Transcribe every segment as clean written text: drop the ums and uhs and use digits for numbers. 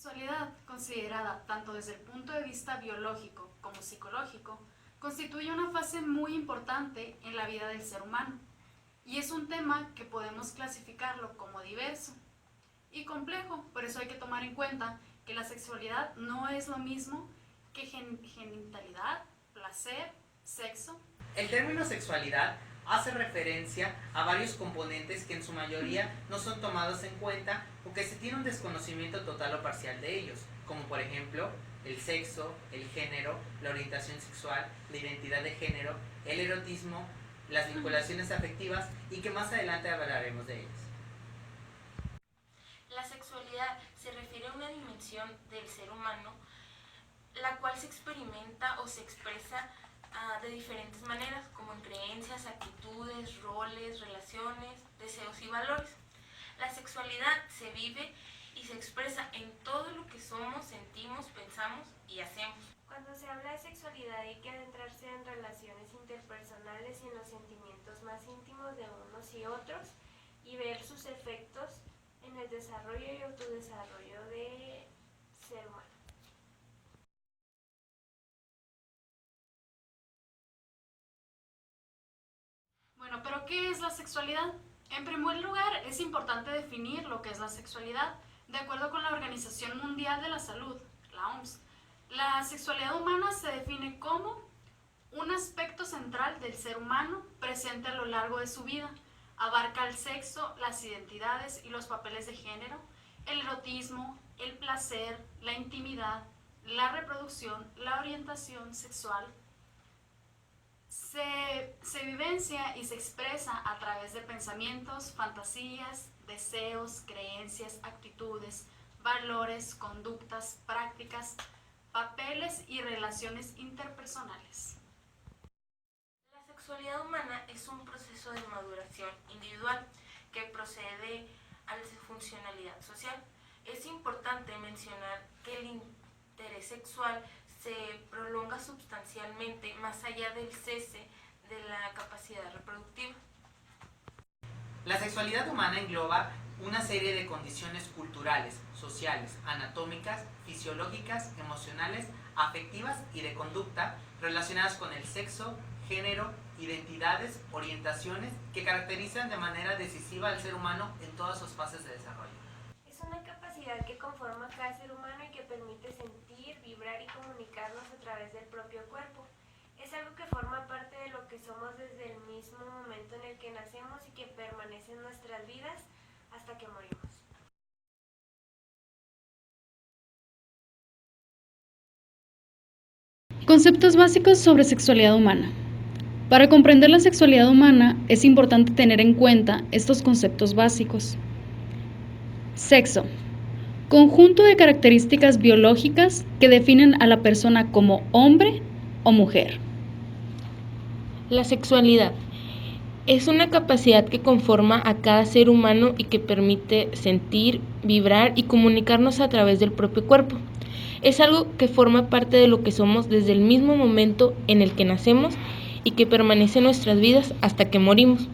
sexualidad, considerada tanto desde el punto de vista biológico como psicológico, constituye una fase muy importante en la vida del ser humano y es un tema que podemos clasificarlo como diverso y complejo. Por eso hay que tomar en cuenta que la sexualidad no es lo mismo que genitalidad, placer, sexo. El término sexualidad hace referencia a varios componentes que en su mayoría no son tomados en cuenta o que se tiene un desconocimiento total o parcial de ellos, como por ejemplo el sexo, el género, la orientación sexual, la identidad de género, el erotismo, las vinculaciones afectivas y que más adelante hablaremos de ellas. La sexualidad se refiere a una dimensión del ser humano la cual se experimenta o se expresa de diferentes maneras, como en creencias, actitudes, roles, relaciones, deseos y valores. La sexualidad se vive y se expresa en todo lo que somos, sentimos, pensamos y hacemos. Cuando se habla de sexualidad hay que adentrarse en relaciones interpersonales y en los sentimientos más íntimos de unos y otros y ver sus efectos en el desarrollo y autodesarrollo de ser humano. Bueno, pero ¿qué es la sexualidad? En primer lugar, es importante definir lo que es la sexualidad, de acuerdo con la Organización Mundial de la Salud, la OMS. La sexualidad humana se define como un aspecto central del ser humano presente a lo largo de su vida. Abarca el sexo, las identidades y los papeles de género, el erotismo, el placer, la intimidad, la reproducción, la orientación sexual. Se vivencia y se expresa a través de pensamientos, fantasías, deseos, creencias, actitudes, valores, conductas, prácticas, papeles y relaciones interpersonales. La sexualidad humana es un proceso de maduración individual que procede a la funcionalidad social. Es importante mencionar que el interés sexual se prolonga sustancialmente más allá del cese de la capacidad reproductiva. La sexualidad humana engloba una serie de condiciones culturales, sociales, anatómicas, fisiológicas, emocionales, afectivas y de conducta relacionadas con el sexo, género, identidades, orientaciones que caracterizan de manera decisiva al ser humano en todas sus fases de desarrollo. Es una capacidad que conforma a cada ser humano y que permite sentir, vibrar y comunicarnos a través del propio cuerpo. Es algo que forma parte de lo que somos desde el mismo momento en el que nacemos y que permanece en nuestras vidas hasta que morimos. Conceptos básicos sobre sexualidad humana. Para comprender la sexualidad humana es importante tener en cuenta estos conceptos básicos. Sexo. Conjunto de características biológicas que definen a la persona como hombre o mujer. La sexualidad es una capacidad que conforma a cada ser humano y que permite sentir, vibrar y comunicarnos a través del propio cuerpo. Es algo que forma parte de lo que somos desde el mismo momento en el que nacemos y que permanece en nuestras vidas hasta que morimos.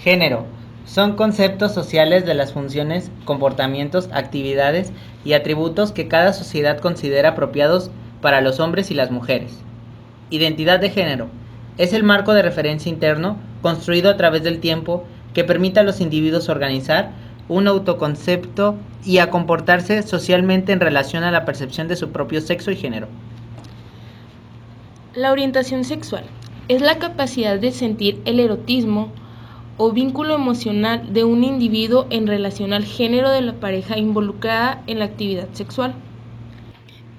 Género. Son conceptos sociales de las funciones, comportamientos, actividades y atributos que cada sociedad considera apropiados para los hombres y las mujeres. Identidad de género. Es el marco de referencia interno construido a través del tiempo que permite a los individuos organizar un autoconcepto y a comportarse socialmente en relación a la percepción de su propio sexo y género. La orientación sexual es la capacidad de sentir el erotismo o vínculo emocional de un individuo en relación al género de la pareja involucrada en la actividad sexual.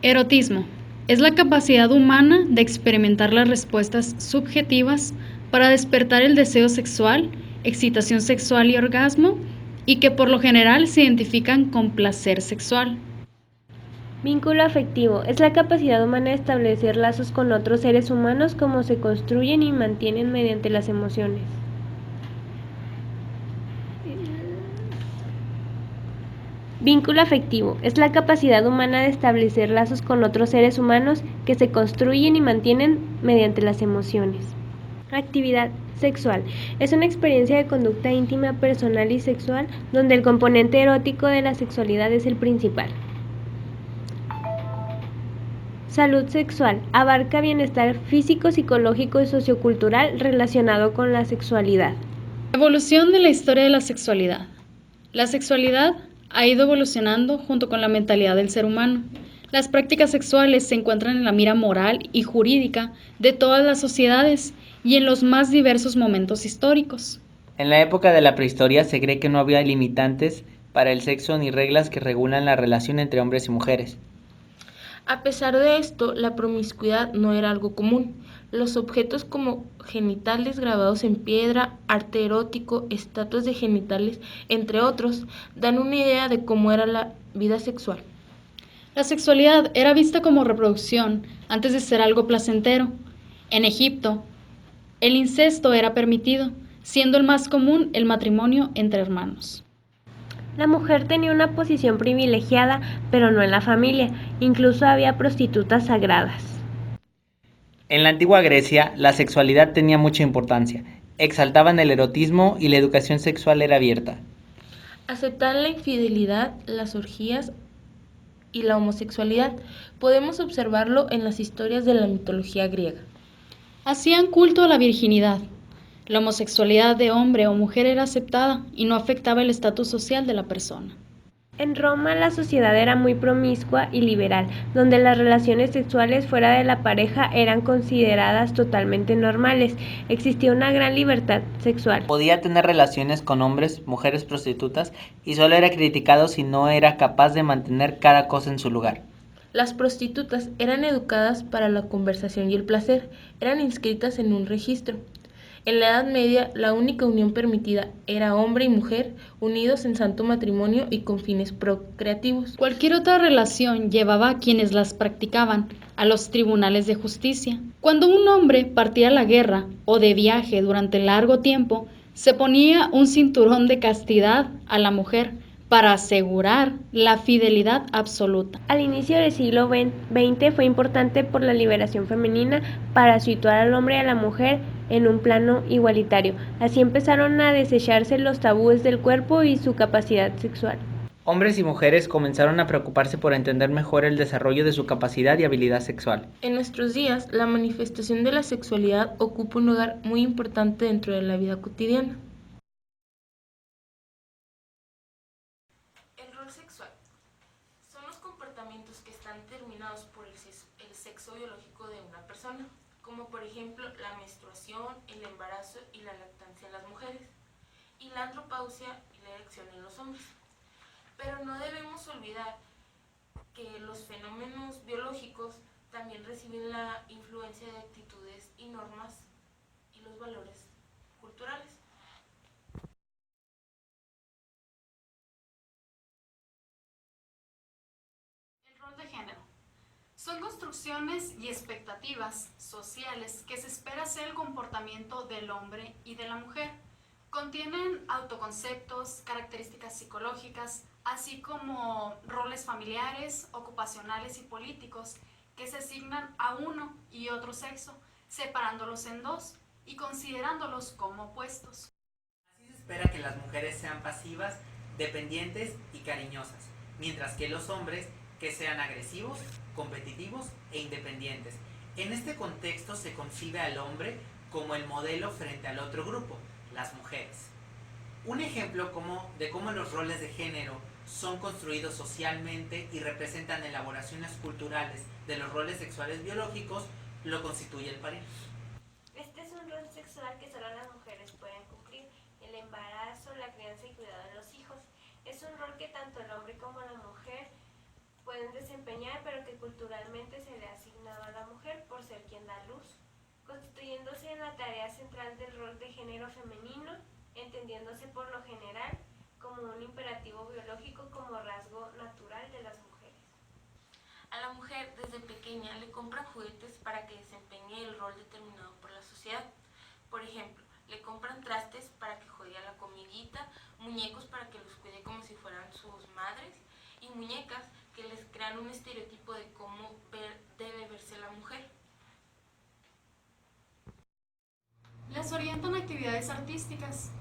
Erotismo. Es la capacidad humana de experimentar las respuestas subjetivas para despertar el deseo sexual, excitación sexual y orgasmo, y que por lo general se identifican con placer sexual. Vínculo afectivo es la capacidad humana de establecer lazos con otros seres humanos como se construyen y mantienen mediante las emociones. Vínculo afectivo es la capacidad humana de establecer lazos con otros seres humanos que se construyen y mantienen mediante las emociones. Actividad sexual es una experiencia de conducta íntima, personal y sexual donde el componente erótico de la sexualidad es el principal. Salud sexual. Abarca bienestar físico, psicológico y sociocultural relacionado con la sexualidad. Evolución de la historia de la sexualidad. La sexualidad ha ido evolucionando junto con la mentalidad del ser humano. Las prácticas sexuales se encuentran en la mira moral y jurídica de todas las sociedades y en los más diversos momentos históricos. En la época de la prehistoria se cree que no había limitantes para el sexo ni reglas que regulan la relación entre hombres y mujeres. A pesar de esto, la promiscuidad no era algo común. Los objetos como genitales grabados en piedra, arte erótico, estatuas de genitales, entre otros, dan una idea de cómo era la vida sexual. La sexualidad era vista como reproducción antes de ser algo placentero. En Egipto, el incesto era permitido, siendo el más común el matrimonio entre hermanos. La mujer tenía una posición privilegiada, pero no en la familia. Incluso había prostitutas sagradas. En la antigua Grecia, la sexualidad tenía mucha importancia. Exaltaban el erotismo y la educación sexual era abierta. Aceptar la infidelidad, las orgías y la homosexualidad podemos observarlo en las historias de la mitología griega. Hacían culto a la virginidad. La homosexualidad de hombre o mujer era aceptada y no afectaba el estatus social de la persona. En Roma la sociedad era muy promiscua y liberal, donde las relaciones sexuales fuera de la pareja eran consideradas totalmente normales. Existía una gran libertad sexual. Podía tener relaciones con hombres, mujeres prostitutas y solo era criticado si no era capaz de mantener cada cosa en su lugar. Las prostitutas eran educadas para la conversación y el placer, eran inscritas en un registro. En la Edad Media, la única unión permitida era hombre y mujer, unidos en santo matrimonio y con fines procreativos. Cualquier otra relación llevaba a quienes las practicaban a los tribunales de justicia. Cuando un hombre partía a la guerra o de viaje durante largo tiempo, se ponía un cinturón de castidad a la mujer para asegurar la fidelidad absoluta. Al inicio del siglo XX fue importante por la liberación femenina para situar al hombre y a la mujer en un plano igualitario. Así empezaron a desecharse los tabúes del cuerpo y su capacidad sexual. Hombres y mujeres comenzaron a preocuparse por entender mejor el desarrollo de su capacidad y habilidad sexual. En nuestros días, la manifestación de la sexualidad ocupa un lugar muy importante dentro de la vida cotidiana. El rol sexual son los comportamientos que están determinados por el sexo biológico de una persona, como por ejemplo la menstruación, el embarazo y la lactancia en las mujeres, y la andropausia y la erección en los hombres. Pero no debemos olvidar que los fenómenos biológicos también reciben la influencia de actitudes y normas y los valores culturales. El rol de género. Son construcciones y expectativas sociales que se espera ser el comportamiento del hombre y de la mujer. Contienen autoconceptos, características psicológicas, así como roles familiares, ocupacionales y políticos que se asignan a uno y otro sexo, separándolos en dos y considerándolos como opuestos. Así se espera que las mujeres sean pasivas, dependientes y cariñosas, mientras que los hombres que sean agresivos, competitivos e independientes. En este contexto se concibe al hombre como el modelo frente al otro grupo, las mujeres. Un ejemplo de cómo los roles de género son construidos socialmente y representan elaboraciones culturales de los roles sexuales biológicos lo constituye el pareo. Este es un rol sexual que solo las mujeres pueden cumplir: el embarazo, la crianza y cuidado de los hijos. Es un rol que tanto el hombre como la mujer pueden desempeñar, pero que culturalmente se le ha asignado a la mujer por ser quien da luz, constituyéndose en la tarea central del rol de género femenino, entendiéndose por lo general como un imperativo biológico como rasgo natural de las mujeres. A la mujer desde pequeña le compran juguetes para que desempeñe el rol determinado por la sociedad. Por ejemplo, le compran trastes para que juegue a la comidita, muñecos para que los cuide como si fueran sus madres y muñecas que les crean un estereotipo de cómo debe verse la mujer. Les orientan a actividades artísticas.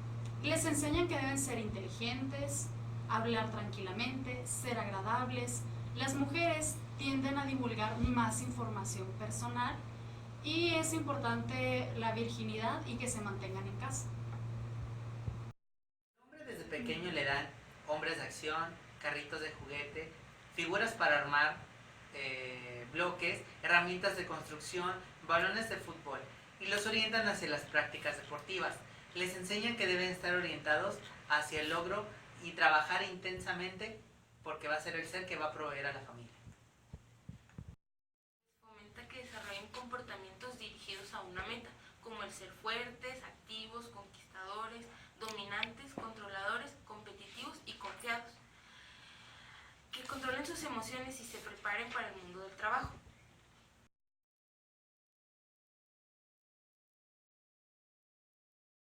Les enseñan que deben ser inteligentes, hablar tranquilamente, ser agradables. Las mujeres tienden a divulgar más información personal y es importante la virginidad y que se mantengan en casa. Hombres desde pequeño le dan hombres de acción, carritos de juguete, figuras para armar bloques, herramientas de construcción, balones de fútbol y los orientan hacia las prácticas deportivas. Les enseñan que deben estar orientados hacia el logro y trabajar intensamente porque va a ser el ser que va a proveer a la familia. Fomenta que desarrollen comportamientos dirigidos a una meta, como el ser fuertes, activos, conquistadores, dominantes, controladores, competitivos y confiados. Que controlen sus emociones y se preparen para el mundo del trabajo.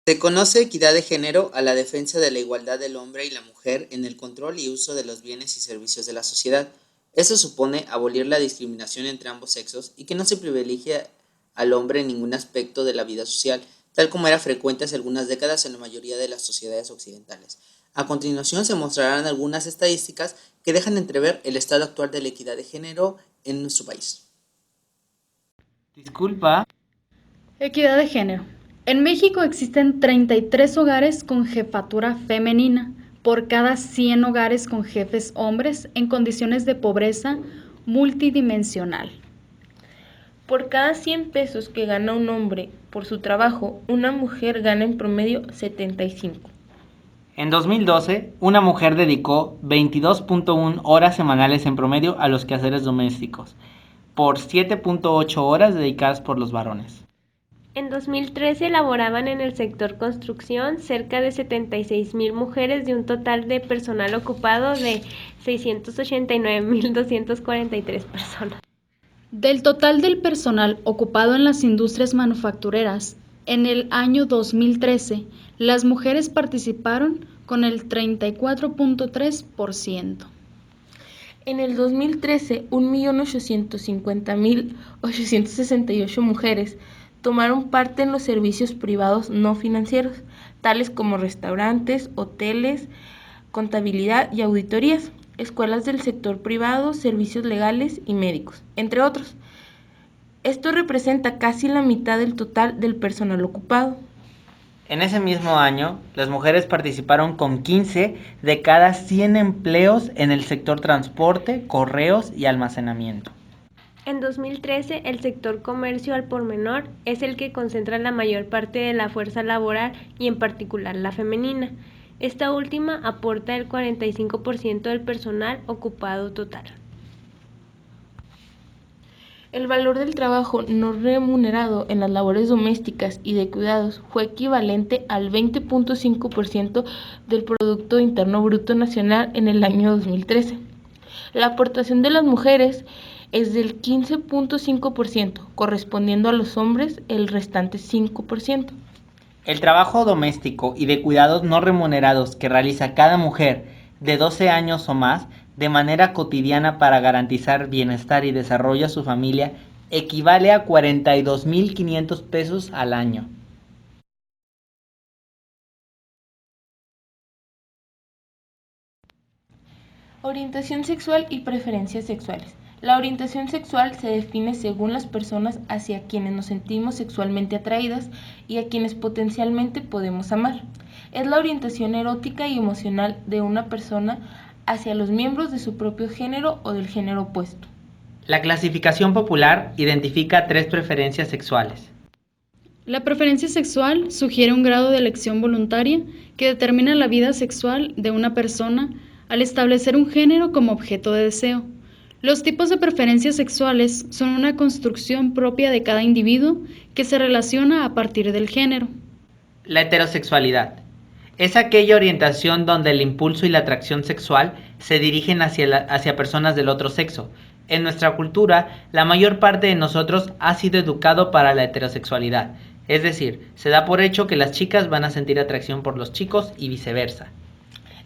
Se conoce equidad de género a la defensa de la igualdad del hombre y la mujer en el control y uso de los bienes y servicios de la sociedad. Esto supone abolir la discriminación entre ambos sexos y que no se privilegie al hombre en ningún aspecto de la vida social, tal como era frecuente hace algunas décadas en la mayoría de las sociedades occidentales. A continuación se mostrarán algunas estadísticas que dejan entrever el estado actual de la equidad de género en nuestro país. Disculpa. Equidad de género. En México existen 33 hogares con jefatura femenina por cada 100 hogares con jefes hombres en condiciones de pobreza multidimensional. Por cada 100 pesos que gana un hombre por su trabajo, una mujer gana en promedio 75. En 2012, una mujer dedicó 22.1 horas semanales en promedio a los quehaceres domésticos, por 7.8 horas dedicadas por los varones. En 2013 laboraban en el sector construcción cerca de 76,000 mujeres de un total de personal ocupado de 689,243 personas. Del total del personal ocupado en las industrias manufactureras, en el año 2013, las mujeres participaron con el 34.3%. En el 2013, 1.850.868 mujeres tomaron parte en los servicios privados no financieros, tales como restaurantes, hoteles, contabilidad y auditorías, escuelas del sector privado, servicios legales y médicos, entre otros. Esto representa casi la mitad del total del personal ocupado. En ese mismo año, las mujeres participaron con 15 de cada 100 empleos en el sector transporte, correos y almacenamiento. En 2013, el sector comercio al por menor es el que concentra la mayor parte de la fuerza laboral y en particular la femenina. Esta última aporta el 45% del personal ocupado total. El valor del trabajo no remunerado en las labores domésticas y de cuidados fue equivalente al 20.5% del Producto Interno Bruto Nacional en el año 2013. La aportación de las mujeres es del 15.5%, correspondiendo a los hombres el restante 5%. El trabajo doméstico y de cuidados no remunerados que realiza cada mujer de 12 años o más de manera cotidiana para garantizar bienestar y desarrollo a su familia equivale a 42,500 pesos al año. Orientación sexual y preferencias sexuales. La orientación sexual se define según las personas hacia quienes nos sentimos sexualmente atraídas y a quienes potencialmente podemos amar. Es la orientación erótica y emocional de una persona hacia los miembros de su propio género o del género opuesto. La clasificación popular identifica 3 preferencias sexuales. La preferencia sexual sugiere un grado de elección voluntaria que determina la vida sexual de una persona al establecer un género como objeto de deseo. Los tipos de preferencias sexuales son una construcción propia de cada individuo que se relaciona a partir del género. La heterosexualidad es aquella orientación donde el impulso y la atracción sexual se dirigen hacia personas del otro sexo. En nuestra cultura, la mayor parte de nosotros ha sido educado para la heterosexualidad, es decir, se da por hecho que las chicas van a sentir atracción por los chicos y viceversa.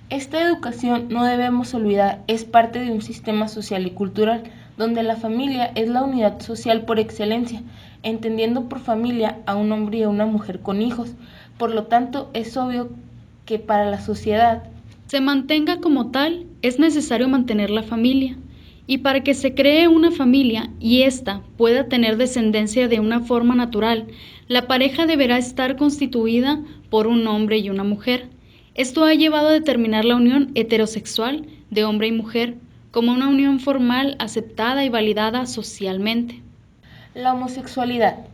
Esta educación, no debemos olvidar, es parte de un sistema social y cultural donde la familia es la unidad social por excelencia, entendiendo por familia a un hombre y a una mujer con hijos. Por lo tanto, es obvio que para la sociedad se mantenga como tal, es necesario mantener la familia Y para que se cree una familia y ésta pueda tener descendencia de una forma natural, la pareja deberá estar constituida por un hombre y una mujer. Esto ha llevado a determinar la unión heterosexual de hombre y mujer como una unión formal aceptada y validada socialmente. La homosexualidad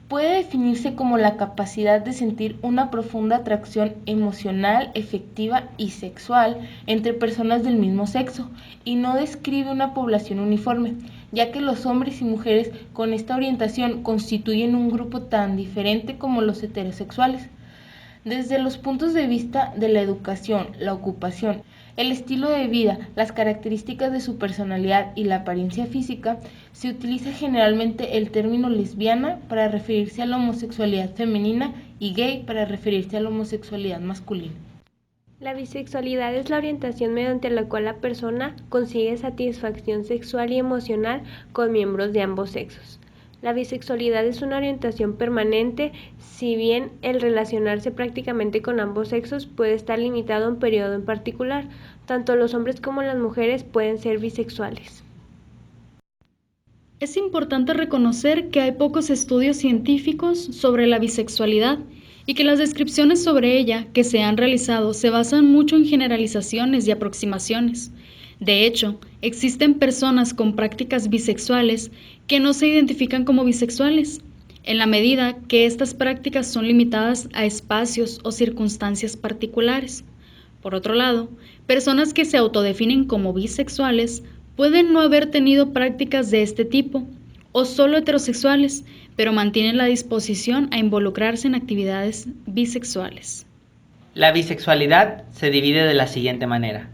puede definirse como la capacidad de sentir una profunda atracción emocional, efectiva y sexual entre personas del mismo sexo, y no describe una población uniforme, ya que los hombres y mujeres con esta orientación constituyen un grupo tan diferente como los heterosexuales. Desde los puntos de vista de la educación, la ocupación, el estilo de vida, las características de su personalidad y la apariencia física, se utiliza generalmente el término lesbiana para referirse a la homosexualidad femenina y gay para referirse a la homosexualidad masculina. La bisexualidad es la orientación mediante la cual la persona consigue satisfacción sexual y emocional con miembros de ambos sexos. La bisexualidad es una orientación permanente, si bien el relacionarse prácticamente con ambos sexos puede estar limitado a un periodo en particular. Tanto los hombres como las mujeres pueden ser bisexuales. Es importante reconocer que hay pocos estudios científicos sobre la bisexualidad y que las descripciones sobre ella que se han realizado se basan mucho en generalizaciones y aproximaciones. De hecho, existen personas con prácticas bisexuales que no se identifican como bisexuales, en la medida que estas prácticas son limitadas a espacios o circunstancias particulares. Por otro lado, personas que se autodefinen como bisexuales pueden no haber tenido prácticas de este tipo, o solo heterosexuales, pero mantienen la disposición a involucrarse en actividades bisexuales. La bisexualidad se divide de la siguiente manera.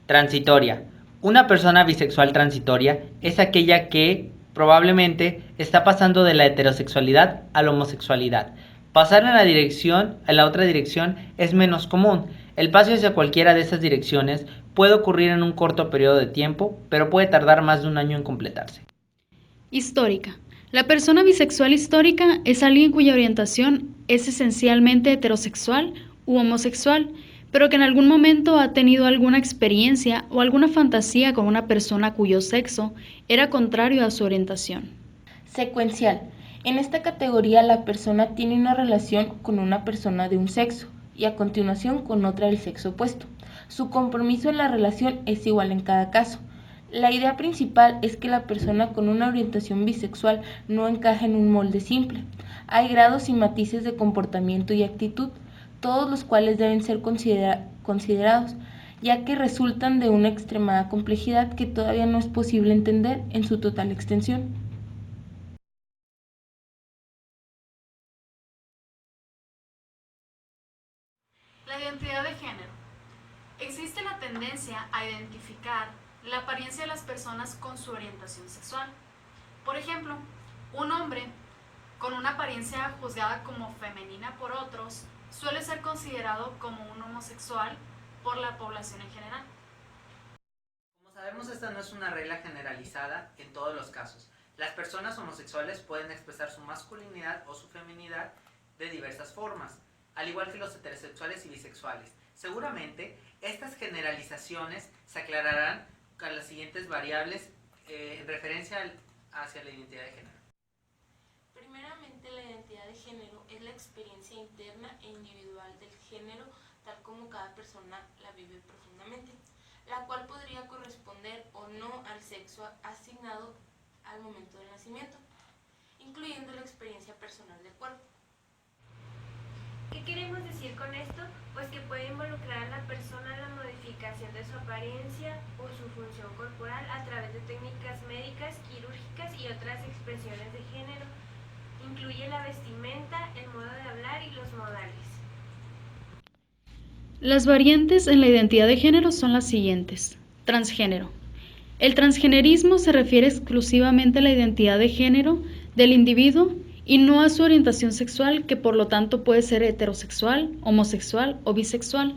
Transitoria. Una persona bisexual transitoria es aquella que probablemente está pasando de la heterosexualidad a la homosexualidad. Pasar en la otra dirección es menos común. El paso hacia cualquiera de esas direcciones puede ocurrir en un corto periodo de tiempo, pero puede tardar más de un año en completarse. Histórica. La persona bisexual histórica es alguien cuya orientación es esencialmente heterosexual u homosexual, pero que en algún momento ha tenido alguna experiencia o alguna fantasía con una persona cuyo sexo era contrario a su orientación. Secuencial. En esta categoría la persona tiene una relación con una persona de un sexo y a continuación con otra del sexo opuesto. Su compromiso en la relación es igual en cada caso. La idea principal es que la persona con una orientación bisexual no encaja en un molde simple. Hay grados y matices de comportamiento y actitud, todos los cuales deben ser considerados, ya que resultan de una extremada complejidad que todavía no es posible entender en su total extensión. La identidad de género. Existe la tendencia a identificar la apariencia de las personas con su orientación sexual. Por ejemplo, un hombre con una apariencia juzgada como femenina por otros suele ser considerado como un homosexual por la población en general. Como sabemos, esta no es una regla generalizada en todos los casos. Las personas homosexuales pueden expresar su masculinidad o su feminidad de diversas formas, al igual que los heterosexuales y bisexuales. Seguramente, estas generalizaciones se aclararán con las siguientes variables en referencia hacia la identidad de género. Primeramente, la identidad de género es la experiencia interna e individual del género tal como cada persona la vive profundamente, la cual podría corresponder o no al sexo asignado al momento del nacimiento, incluyendo la experiencia personal del cuerpo. ¿Qué queremos decir con esto? Pues que puede involucrar a la persona en la modificación de su apariencia o su función corporal a través de técnicas médicas, quirúrgicas y otras expresiones de género. Incluye la vestimenta, el modo de hablar y los modales. Las variantes en la identidad de género son las siguientes. Transgénero. El transgenerismo se refiere exclusivamente a la identidad de género del individuo y no a su orientación sexual, que por lo tanto puede ser heterosexual, homosexual o bisexual.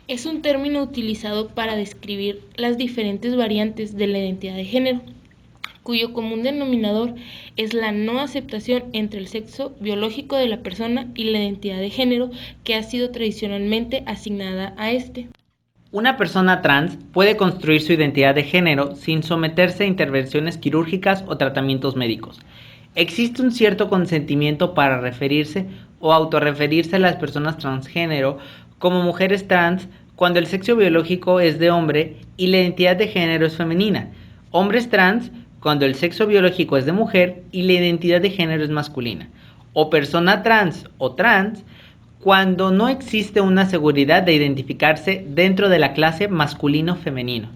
Es un término utilizado para describir las diferentes variantes de la identidad de género, cuyo común denominador es la no aceptación entre el sexo biológico de la persona y la identidad de género que ha sido tradicionalmente asignada a este. Una persona trans puede construir su identidad de género sin someterse a intervenciones quirúrgicas o tratamientos médicos. Existe un cierto consentimiento para referirse o autorreferirse a las personas transgénero como mujeres trans cuando el sexo biológico es de hombre y la identidad de género es femenina. Hombres trans cuando el sexo biológico es de mujer y la identidad de género es masculina. O persona trans o trans cuando no existe una seguridad de identificarse dentro de la clase masculino-femenino.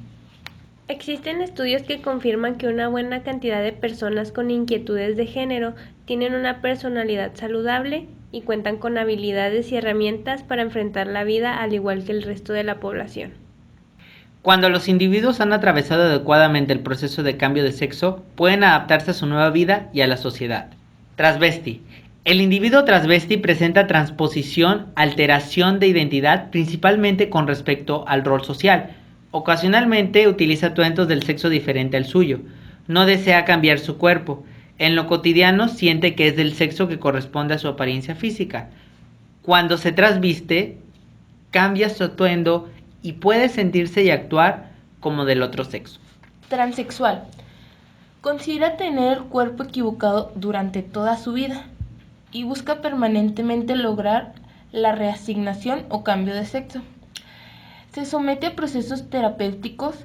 Existen estudios que confirman que una buena cantidad de personas con inquietudes de género tienen una personalidad saludable y cuentan con habilidades y herramientas para enfrentar la vida al igual que el resto de la población. Cuando los individuos han atravesado adecuadamente el proceso de cambio de sexo, pueden adaptarse a su nueva vida y a la sociedad. Transvesti. El individuo transvesti presenta transposición, alteración de identidad, principalmente con respecto al rol social. Ocasionalmente utiliza atuendos del sexo diferente al suyo. No desea cambiar su cuerpo. En lo cotidiano siente que es del sexo que corresponde a su apariencia física. Cuando se transviste, cambia su atuendo y puede sentirse y actuar como del otro sexo. Transexual. Considera tener el cuerpo equivocado durante toda su vida y busca permanentemente lograr la reasignación o cambio de sexo. Se somete a procesos terapéuticos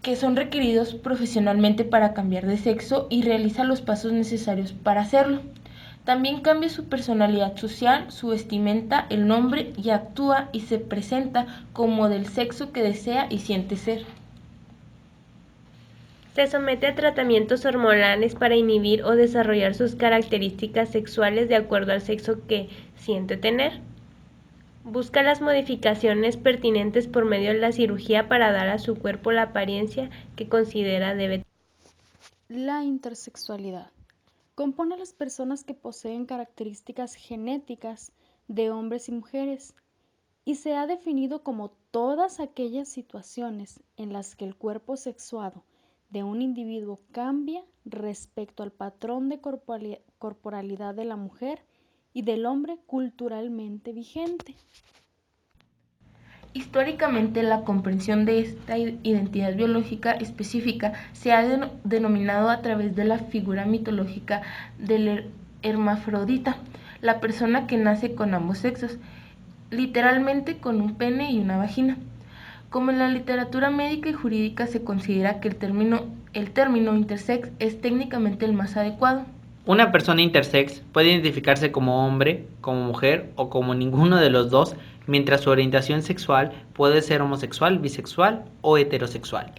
que son requeridos profesionalmente para cambiar de sexo y realiza los pasos necesarios para hacerlo. También cambia su personalidad social, su vestimenta, el nombre y actúa y se presenta como del sexo que desea y siente ser. Se somete a tratamientos hormonales para inhibir o desarrollar sus características sexuales de acuerdo al sexo que siente tener. Busca las modificaciones pertinentes por medio de la cirugía para dar a su cuerpo la apariencia que considera debe tener. La intersexualidad compone a las personas que poseen características genéticas de hombres y mujeres y se ha definido como todas aquellas situaciones en las que el cuerpo sexuado de un individuo cambia respecto al patrón de corporalidad de la mujer y del hombre culturalmente vigente. Históricamente, la comprensión de esta identidad biológica específica se ha denominado a través de la figura mitológica del hermafrodita, la persona que nace con ambos sexos, literalmente con un pene y una vagina. Como en la literatura médica y jurídica se considera que el término intersex es técnicamente el más adecuado. Una persona intersex puede identificarse como hombre, como mujer o como ninguno de los dos, mientras su orientación sexual puede ser homosexual, bisexual o heterosexual.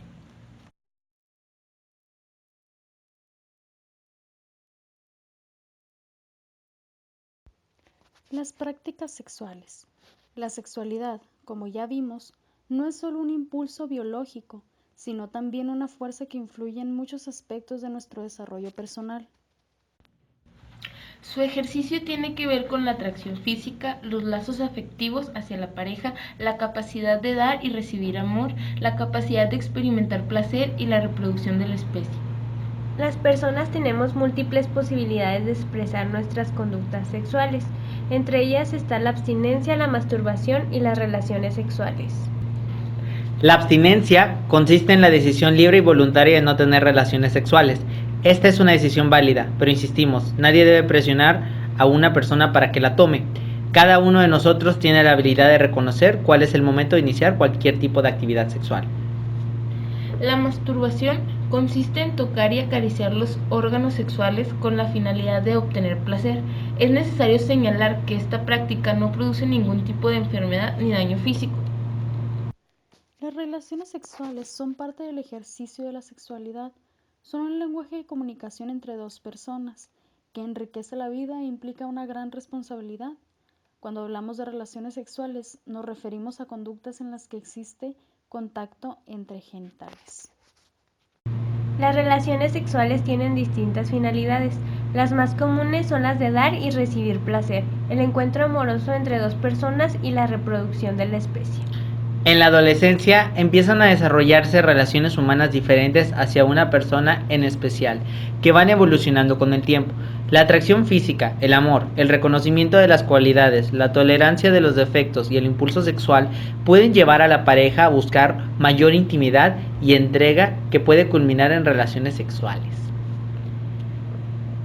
Las prácticas sexuales. La sexualidad, como ya vimos, no es solo un impulso biológico, sino también una fuerza que influye en muchos aspectos de nuestro desarrollo personal. Su ejercicio tiene que ver con la atracción física, los lazos afectivos hacia la pareja, la capacidad de dar y recibir amor, la capacidad de experimentar placer y la reproducción de la especie. Las personas tenemos múltiples posibilidades de expresar nuestras conductas sexuales. Entre ellas está la abstinencia, la masturbación y las relaciones sexuales. La abstinencia consiste en la decisión libre y voluntaria de no tener relaciones sexuales. Esta es una decisión válida, pero insistimos, nadie debe presionar a una persona para que la tome. Cada uno de nosotros tiene la habilidad de reconocer cuál es el momento de iniciar cualquier tipo de actividad sexual. La masturbación consiste en tocar y acariciar los órganos sexuales con la finalidad de obtener placer. Es necesario señalar que esta práctica no produce ningún tipo de enfermedad ni daño físico. Las relaciones sexuales son parte del ejercicio de la sexualidad. Son un lenguaje de comunicación entre dos personas que enriquece la vida e implica una gran responsabilidad. Cuando hablamos de relaciones sexuales, nos referimos a conductas en las que existe contacto entre genitales. Las relaciones sexuales tienen distintas finalidades. Las más comunes son las de dar y recibir placer, el encuentro amoroso entre dos personas y la reproducción de la especie. En la adolescencia empiezan a desarrollarse relaciones humanas diferentes hacia una persona en especial, que van evolucionando con el tiempo. La atracción física, el amor, el reconocimiento de las cualidades, la tolerancia de los defectos y el impulso sexual pueden llevar a la pareja a buscar mayor intimidad y entrega que puede culminar en relaciones sexuales.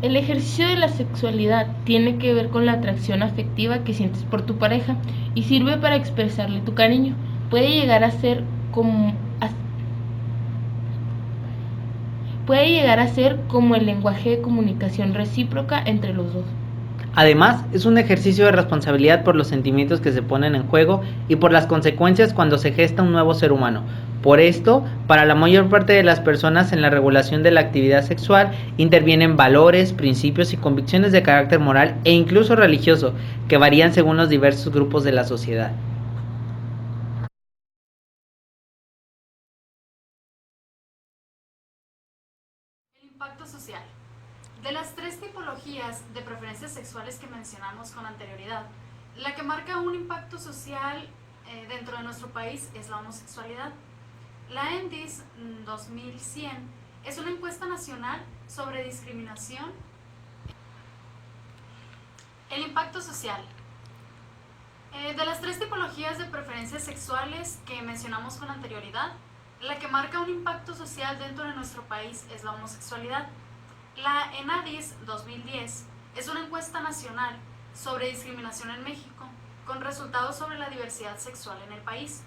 El ejercicio de la sexualidad tiene que ver con la atracción afectiva que sientes por tu pareja y sirve para expresarle tu cariño. Puede llegar a ser como el lenguaje de comunicación recíproca entre los dos. Además, es un ejercicio de responsabilidad por los sentimientos que se ponen en juego y por las consecuencias cuando se gesta un nuevo ser humano. Por esto, para la mayor parte de las personas en la regulación de la actividad sexual intervienen valores, principios y convicciones de carácter moral e incluso religioso, que varían según los diversos grupos de la sociedad. El impacto social. De las tres tipologías de preferencias sexuales que mencionamos con anterioridad, la que marca un impacto social dentro de nuestro país es la homosexualidad. La ENDIS 2100 es una encuesta nacional sobre discriminación. El impacto social. De las tres tipologías de preferencias sexuales que mencionamos con anterioridad, la que marca un impacto social dentro de nuestro país es la homosexualidad. La ENADIS 2010 es una encuesta nacional sobre discriminación en México, con resultados sobre la diversidad sexual en el país.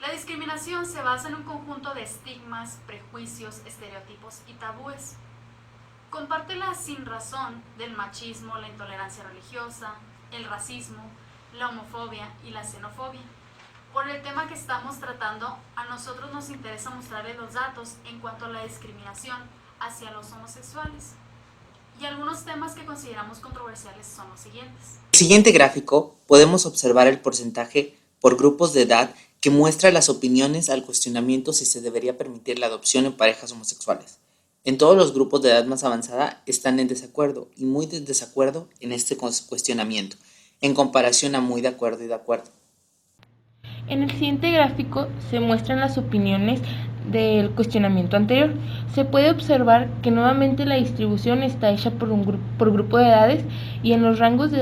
La discriminación se basa en un conjunto de estigmas, prejuicios, estereotipos y tabúes. Comparte la sinrazón del machismo, la intolerancia religiosa, el racismo, la homofobia y la xenofobia. Por el tema que estamos tratando, a nosotros nos interesa mostrarles los datos en cuanto a la discriminación hacia los homosexuales. Y algunos temas que consideramos controversiales son los siguientes. En el siguiente gráfico podemos observar el porcentaje por grupos de edad que muestra las opiniones al cuestionamiento si se debería permitir la adopción en parejas homosexuales. En todos los grupos de edad más avanzada están en desacuerdo y muy de desacuerdo en este cuestionamiento, en comparación a muy de acuerdo y de acuerdo. En el siguiente gráfico se muestran las opiniones del cuestionamiento anterior. Se puede observar que nuevamente la distribución está hecha por grupo de edades y en los rangos de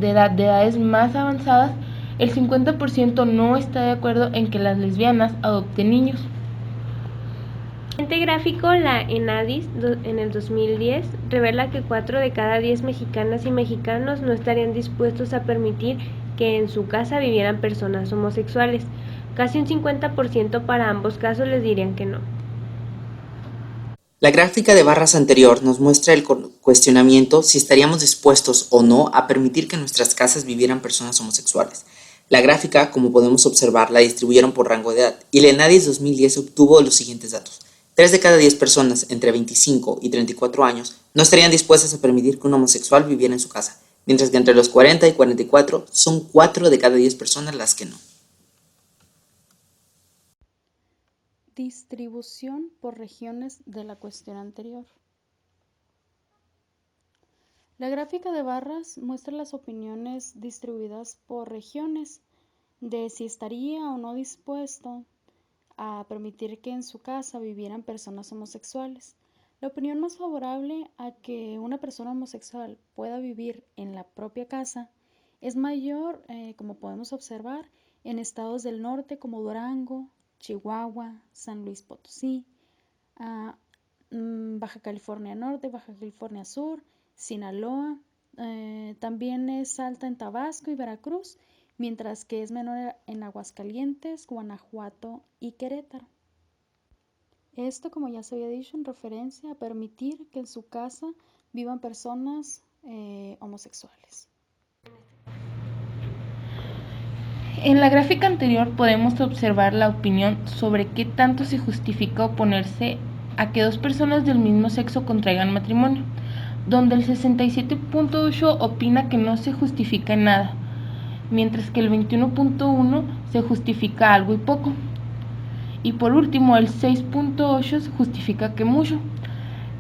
edades más avanzadas, el 50% no está de acuerdo en que las lesbianas adopten niños. En este gráfico, la ENADIS en el 2010 revela que 4 de cada 10 mexicanas y mexicanos no estarían dispuestos a permitir que en su casa vivieran personas homosexuales. Casi un 50% para ambos casos les dirían que no. La gráfica de barras anterior nos muestra el cuestionamiento si estaríamos dispuestos o no a permitir que en nuestras casas vivieran personas homosexuales. La gráfica, como podemos observar, la distribuyeron por rango de edad y la ENADIS 2010 obtuvo los siguientes datos. 3 de cada 10 personas entre 25 y 34 años no estarían dispuestas a permitir que un homosexual viviera en su casa, mientras que entre los 40 y 44 son 4 de cada 10 personas las que no. Distribución por regiones de la cuestión anterior. La gráfica de barras muestra las opiniones distribuidas por regiones de si estaría o no dispuesto a permitir que en su casa vivieran personas homosexuales. La opinión más favorable a que una persona homosexual pueda vivir en la propia casa es mayor, como podemos observar, en estados del norte como Durango, Chihuahua, San Luis Potosí, Baja California Norte, Baja California Sur, Sinaloa. También es alta en Tabasco y Veracruz, mientras que es menor en Aguascalientes, Guanajuato y Querétaro. Esto, como ya se había dicho, en referencia a permitir que en su casa vivan personas homosexuales. En la gráfica anterior podemos observar la opinión sobre qué tanto se justifica oponerse a que dos personas del mismo sexo contraigan matrimonio, donde el 67.8 opina que no se justifica en nada, mientras que el 21.1 se justifica algo y poco. Y por último, el 6.8 se justifica que mucho.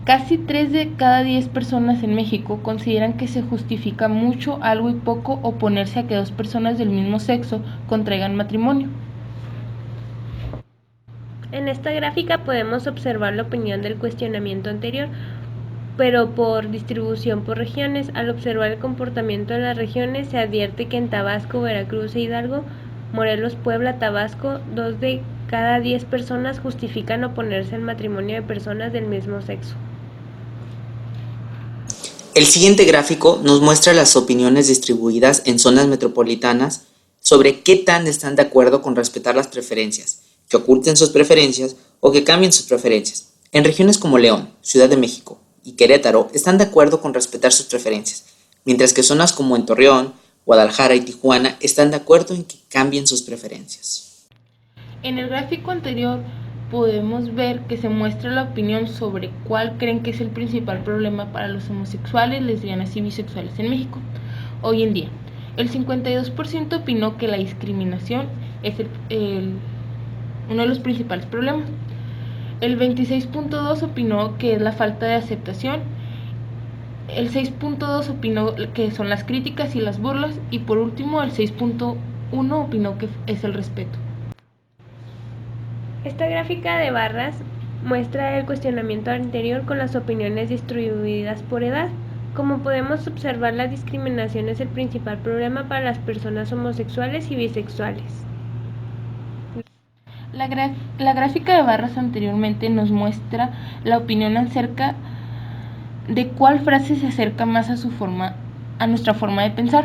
Casi 3 de cada 10 personas en México consideran que se justifica mucho, algo y poco oponerse a que dos personas del mismo sexo contraigan matrimonio. En esta gráfica podemos observar la opinión del cuestionamiento anterior, pero por distribución por regiones. Al observar el comportamiento de las regiones, se advierte que en Tabasco, Veracruz e Hidalgo, Morelos, Puebla, Tabasco, 2 de cada 10 personas justifican oponerse al matrimonio de personas del mismo sexo. El siguiente gráfico nos muestra las opiniones distribuidas en zonas metropolitanas sobre qué tan están de acuerdo con respetar las preferencias, que oculten sus preferencias o que cambien sus preferencias. En regiones como León, Ciudad de México y Querétaro están de acuerdo con respetar sus preferencias, mientras que zonas como en Torreón, Guadalajara y Tijuana están de acuerdo en que cambien sus preferencias. En el gráfico anterior podemos ver que se muestra la opinión sobre cuál creen que es el principal problema para los homosexuales, lesbianas y bisexuales en México. Hoy en día, el 52% opinó que la discriminación es uno de los principales problemas. El 26.2% opinó que es la falta de aceptación. El 6.2% opinó que son las críticas y las burlas. Y por último, el 6.1% opinó que es el respeto. Esta gráfica de barras muestra el cuestionamiento anterior con las opiniones distribuidas por edad. Como podemos observar, la discriminación es el principal problema para las personas homosexuales y bisexuales. La gráfica de barras anteriormente nos muestra la opinión acerca de cuál frase se acerca más a nuestra forma de pensar.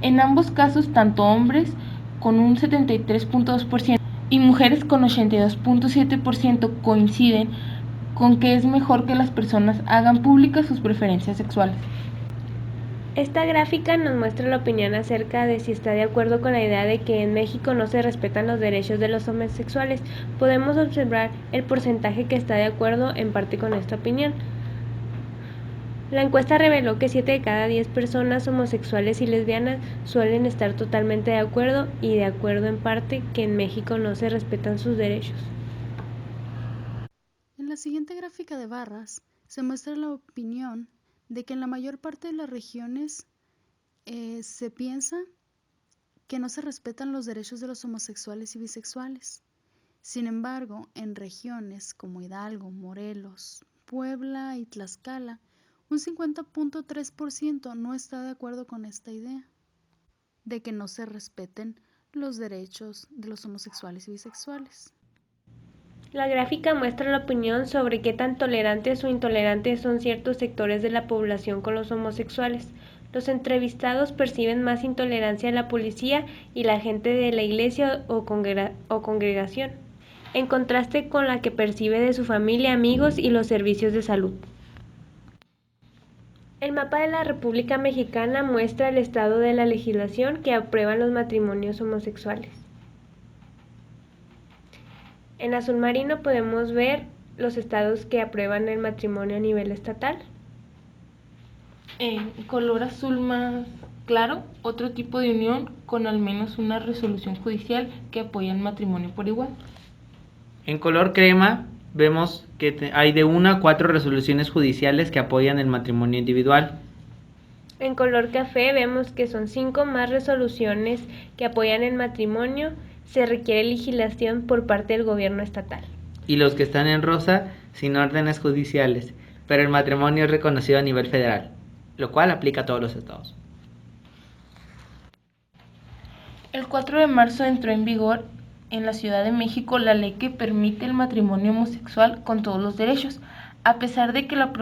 En ambos casos, tanto hombres con un 73.2% y mujeres con 82.7% coinciden con que es mejor que las personas hagan públicas sus preferencias sexuales. Esta gráfica nos muestra la opinión acerca de si está de acuerdo con la idea de que en México no se respetan los derechos de los homosexuales. Podemos observar el porcentaje que está de acuerdo en parte con esta opinión. La encuesta reveló que 7 de cada 10 personas homosexuales y lesbianas suelen estar totalmente de acuerdo y de acuerdo en parte que en México no se respetan sus derechos. En la siguiente gráfica de barras se muestra la opinión de que en la mayor parte de las regiones se piensa que no se respetan los derechos de los homosexuales y bisexuales. Sin embargo, en regiones como Hidalgo, Morelos, Puebla y Tlaxcala, un 50.3% no está de acuerdo con esta idea de que no se respeten los derechos de los homosexuales y bisexuales. La gráfica muestra la opinión sobre qué tan tolerantes o intolerantes son ciertos sectores de la población con los homosexuales. Los entrevistados perciben más intolerancia en la policía y la gente de la iglesia o congregación, en contraste con la que percibe de su familia, amigos y los servicios de salud. El mapa de la República Mexicana muestra el estado de la legislación que aprueban los matrimonios homosexuales. En azul marino podemos ver los estados que aprueban el matrimonio a nivel estatal. En color azul más claro, otro tipo de unión con al menos una resolución judicial que apoya el matrimonio por igual. En color crema vemos que hay de 1 a 4 resoluciones judiciales que apoyan el matrimonio individual. En color café vemos que son 5 más resoluciones que apoyan el matrimonio. Se requiere legislación por parte del gobierno estatal. Y los que están en rosa, sin órdenes judiciales, pero el matrimonio es reconocido a nivel federal, lo cual aplica a todos los estados. El 4 de marzo entró en vigor en la Ciudad de México la ley que permite el matrimonio homosexual con todos los derechos, a pesar de que la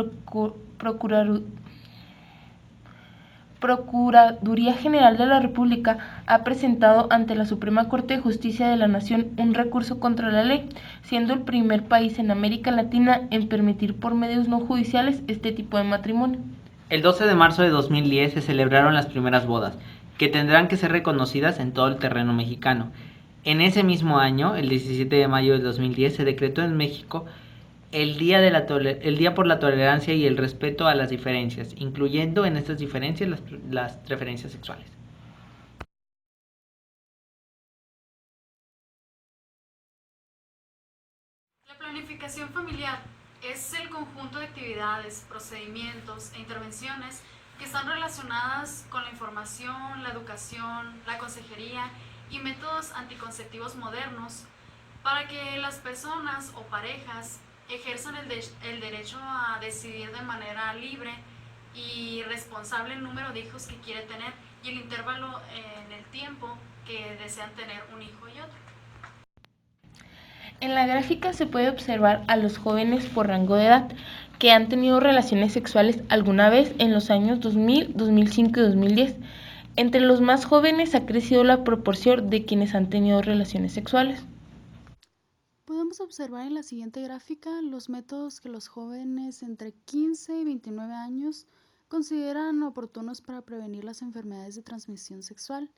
Procuraduría General de la República ha presentado ante la Suprema Corte de Justicia de la Nación un recurso contra la ley, siendo el primer país en América Latina en permitir por medios no judiciales este tipo de matrimonio. El 12 de marzo de 2010 se celebraron las primeras bodas, que tendrán que ser reconocidas en todo el terreno mexicano. En ese mismo año, el 17 de mayo de 2010, se decretó en México el día por la tolerancia y el respeto a las diferencias, incluyendo en estas diferencias las preferencias sexuales. La planificación familiar es el conjunto de actividades, procedimientos e intervenciones que están relacionadas con la información, la educación, la consejería y métodos anticonceptivos modernos para que las personas o parejas ejerzan el derecho a decidir de manera libre y responsable el número de hijos que quiere tener y el intervalo en el tiempo que desean tener un hijo y otro. En la gráfica se puede observar a los jóvenes por rango de edad que han tenido relaciones sexuales alguna vez en los años 2000, 2005 y 2010. Entre los más jóvenes ha crecido la proporción de quienes han tenido relaciones sexuales. Podemos observar en la siguiente gráfica los métodos que los jóvenes entre 15 y 29 años consideran oportunos para prevenir las enfermedades de transmisión sexual,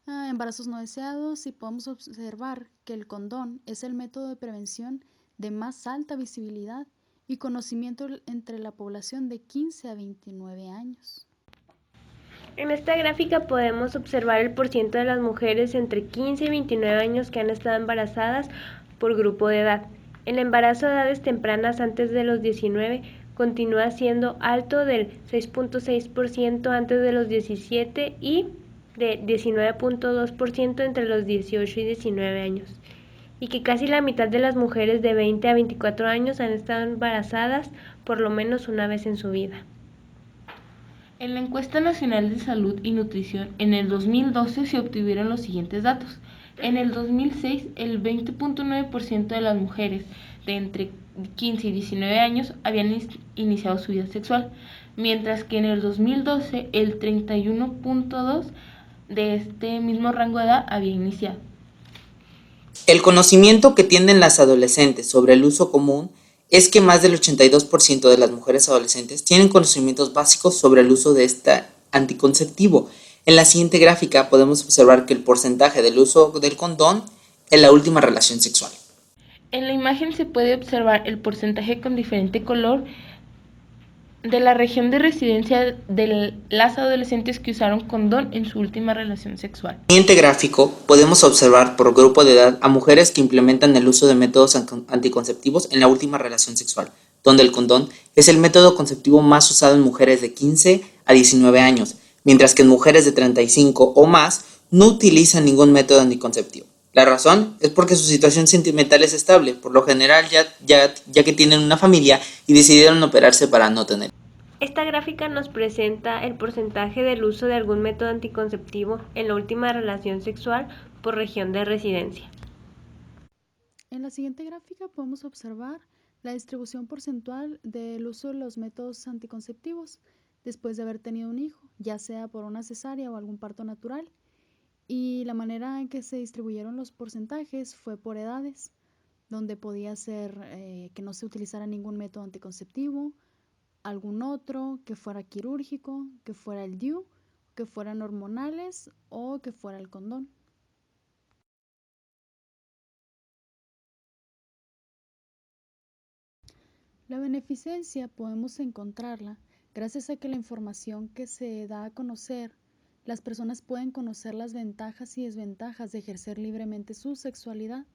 embarazos no deseados, y podemos observar que el condón es el método de prevención de más alta visibilidad y conocimiento entre la población de 15 a 29 años. En esta gráfica podemos observar el porciento de las mujeres entre 15 y 29 años que han estado embarazadas por grupo de edad. El embarazo a edades tempranas antes de los 19 continúa siendo alto del 6.6% antes de los 17 y de 19.2% entre los 18 y 19 años, y que casi la mitad de las mujeres de 20 a 24 años han estado embarazadas por lo menos una vez en su vida. En la Encuesta Nacional de Salud y Nutrición, en el 2012 se obtuvieron los siguientes datos. En el 2006, el 20.9% de las mujeres de entre 15 y 19 años habían iniciado su vida sexual, mientras que en el 2012 el 31.2% de este mismo rango de edad había iniciado. El conocimiento que tienen las adolescentes sobre el uso común es que más del 82% de las mujeres adolescentes tienen conocimientos básicos sobre el uso de este anticonceptivo. En la siguiente gráfica podemos observar que el porcentaje del uso del condón en la última relación sexual. En la imagen se puede observar el porcentaje con diferente color de la región de residencia de las adolescentes que usaron condón en su última relación sexual. En el siguiente gráfico podemos observar por grupo de edad a mujeres que implementan el uso de métodos anticonceptivos en la última relación sexual, donde el condón es el método conceptivo más usado en mujeres de 15 a 19 años, mientras que en mujeres de 35 o más no utilizan ningún método anticonceptivo. La razón es porque su situación sentimental es estable, por lo general ya que tienen una familia y decidieron operarse para no tener. Esta gráfica nos presenta el porcentaje del uso de algún método anticonceptivo en la última relación sexual por región de residencia. En la siguiente gráfica podemos observar la distribución porcentual del uso de los métodos anticonceptivos después de haber tenido un hijo, ya sea por una cesárea o algún parto natural. Y la manera en que se distribuyeron los porcentajes fue por edades, donde podía ser que no se utilizara ningún método anticonceptivo, algún otro, que fuera quirúrgico, que fuera el DIU, que fueran hormonales o que fuera el condón. La beneficencia podemos encontrarla gracias a que la información que se da a conocer, las personas pueden conocer las ventajas y desventajas de ejercer libremente su sexualidad,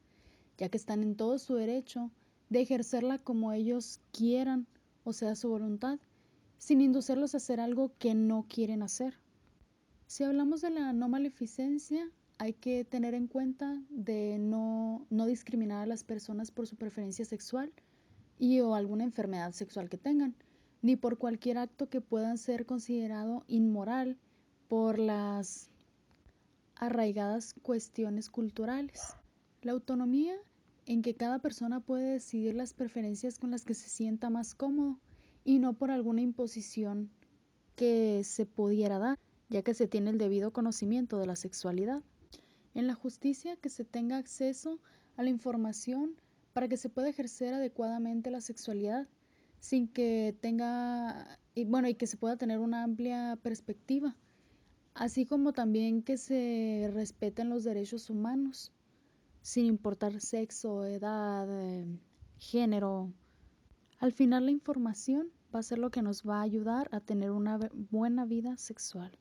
ya que están en todo su derecho de ejercerla como ellos quieran, o sea, su voluntad, sin inducirlos a hacer algo que no quieren hacer. Si hablamos de la no maleficencia, hay que tener en cuenta de no discriminar a las personas por su preferencia sexual y o alguna enfermedad sexual que tengan, ni por cualquier acto que pueda ser considerado inmoral por las arraigadas cuestiones culturales. La autonomía en que cada persona puede decidir las preferencias con las que se sienta más cómodo y no por alguna imposición que se pudiera dar, ya que se tiene el debido conocimiento de la sexualidad. En la justicia, que se tenga acceso a la información para que se pueda ejercer adecuadamente la sexualidad sin que tenga, y que se pueda tener una amplia perspectiva, así como también que se respeten los derechos humanos, sin importar sexo, edad, género. Al final la información va a ser lo que nos va a ayudar a tener una buena vida sexual.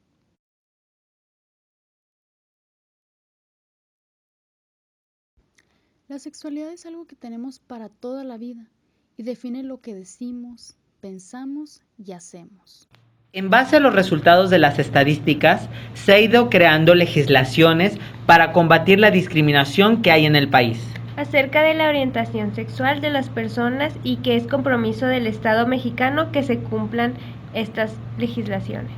La sexualidad es algo que tenemos para toda la vida y define lo que decimos, pensamos y hacemos. En base a los resultados de las estadísticas, se ha ido creando legislaciones para combatir la discriminación que hay en el país. Acerca de la orientación sexual de las personas y que es compromiso del Estado mexicano que se cumplan estas legislaciones.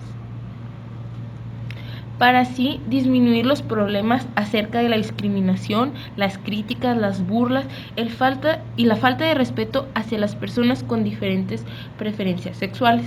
Para así disminuir los problemas acerca de la discriminación, las críticas, las burlas, la falta de respeto hacia las personas con diferentes preferencias sexuales.